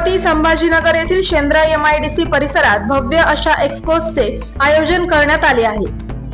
छत्रपती संभाजीनगर येथील शेंद्रा MIDC परिसरात भव्य अशा एक्सपोजचे आयोजन करण्यात आले आहे।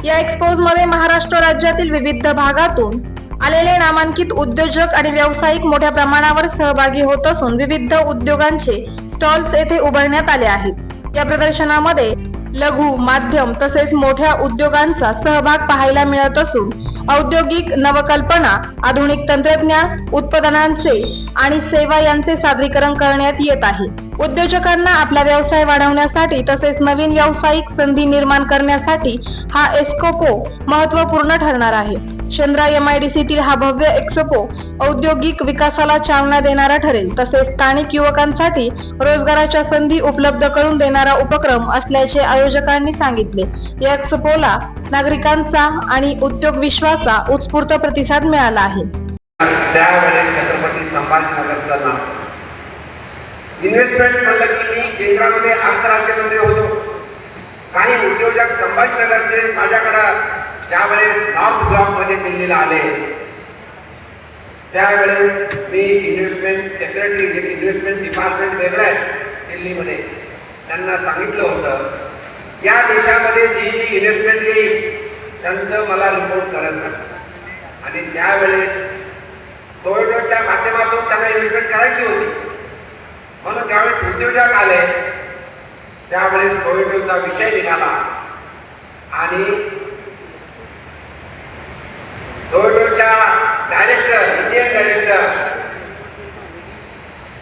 या एक्सपोज मध्ये महाराष्ट्र राज्यातील विविध भागातून आलेले नामांकित उद्योजक आणि व्यावसायिक मोठ्या प्रमाणावर सहभागी होत असून विविध उद्योगांचे स्टॉल्स येथे उभारण्यात आले आहेत। या प्रदर्शनामध्ये लघु, माध्यम तसेच मोठ्या उद्योगांचा सहभाग पाहायला मिळत असून औद्योगिक नवकल्पना, आधुनिक तंत्रज्ञान, उत्पादनांचे आणि सेवा यांचे सादरीकरण करण्यात येत आहे। उद्योजकांना आपला व्यवसाय वाढवण्यासाठी तसेच नवीन व्यावसायिक संधी निर्माण करण्यासाठी हा एक्सपो महत्त्वपूर्ण ठरणार आहे। शेंद्रा MIDCतील हा भव्य एक्सपो औद्योगिक विकासाला चालना देणारा ठरेल तसेच स्थानिक युवकांसाठी रोजगाराच्या संधी उपलब्ध करून देणारा उपक्रम असल्याचे आयोजकांनी सांगितले। या एक्सपोला नागरिकांचा आणि उद्योग विश्वाचा उत्स्फूर्त प्रतिसाद मिळाला आहे। त्यावेळेस छत्रपती संभाजीनगरचं नाव इन्व्हेस्टमेंट म्हणलं की मी केंद्रामध्ये अर्थ राज्यमंत्री होतो। काही उद्योजक संभाजीनगरचे माझ्याकडे त्यावेळेस नॉर्थ ब्लॉक मध्ये दिल्लीला आले। त्यावेळेस मी इन्व्हेस्टमेंट सेक्रेटरी जे इन्व्हेस्टमेंट डिपार्टमेंट वेगळं आहे दिल्लीमध्ये, त्यांना सांगितलं होतं या देशामध्ये जी जी इन्व्हेस्टमेंट येईल त्यांचं मला रिपोर्ट करायचं। आणि त्यावेळेस टोयोटाच्या माध्यमातून त्यांना इन्व्हेस्टमेंट करायची होती, म्हणून ज्यावेळेस उद्योजक आले त्यावेळेस टोयोटाचा विषय निघाला आणि टोयोटाच्या इंडियन डायरेक्टर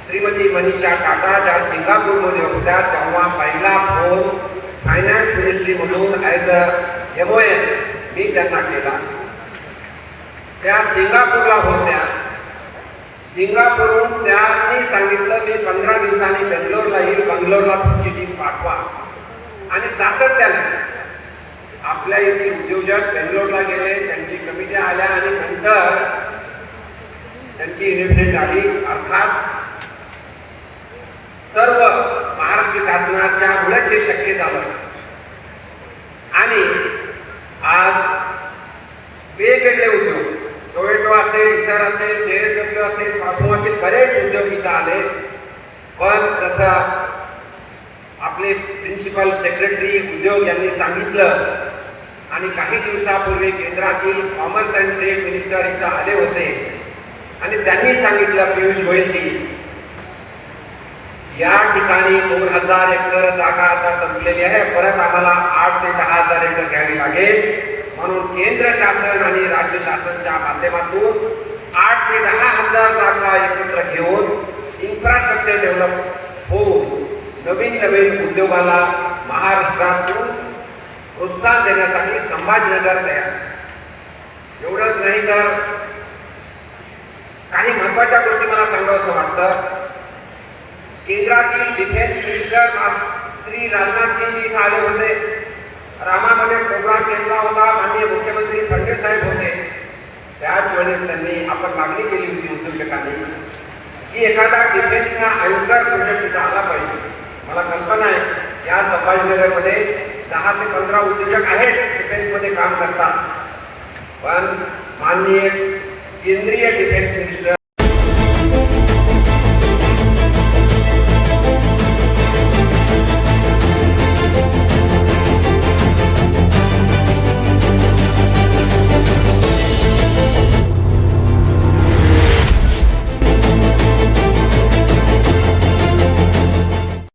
श्रीमती मनीषा टाटा ज्या सिंगापूरमध्ये होत्या तेव्हा पहिला फोन फायनान्स मिनिस्ट्री म्हणून ॲज अ MOS मी त्यांना केला। त्या सिंगापूरला होत्या। सिंगापूरहून त्यांनी सांगितलं मी 15 दिवसांनी बेंगलोरला येईल, बंगलोरला तुमची टीम पाठवा। आणि सातत्याने आपल्या येथील उद्योजक बेंगलोरला गेले, त्यांची कमिटी आल्या आणि नंतर त्यांची इन्व्हेस्टमेंट झाली। अर्थात सर्व महाराष्ट्र शासनाच्या मुळेच हे शक्य झालं। आणि आज वेगवेगळे उद्योग, टोयोटो असेल, इतर असेल, JSW असेल, फासो असेल, बरेच उद्योग इथं आले। पण तसं आपले प्रिन्सिपल सेक्रेटरी उद्योग यांनी सांगितलं आणि काही दिवसापूर्वी केंद्रातील कॉमर्स अँड ट्रेड मिनिस्टर इथं आले होते आणि त्यांनी सांगितलं पियुष गोयलजी या ठिकाणी 2000 एकर जागा आता संपलेली आहे, परत आम्हाला 8 ते 10,000 एकर घ्यावी लागेल। म्हणून केंद्र शासन आणि राज्य शासनाच्या माध्यमातून 8 ते 10,000 जागा एकत्र घेऊन इन्फ्रास्ट्रक्चर डेव्हलप होऊन नवीन नवीन उद्योगाला महाराष्ट्रातून प्रोत्साहन देण्यासाठी संभाजीनगर तयार। एवढंच नाही तर काही महत्त्वाच्या गोष्टी मला सांगावंसं वाटतं। केंद्रातील डिफेन्स मिनिस्टर श्री राजनाथ सिंह जी आले होते, रामामध्ये प्रोग्राम घेतला होता, माननीय मुख्यमंत्री फडणवीस साहेब होते। त्याच वेळेस त्यांनी आपण मागणी केली होती उद्योजकांनी की एखादा डिफेन्सचा अँकर प्रोजेक्ट इथं आला पाहिजे। मला कल्पना आहे या संभाजीनगरमध्ये 10 ते 15 उद्योजक आहेत डिफेन्समध्ये काम करतात, पण माननीय केंद्रीय डिफेन्स मिनिस्टर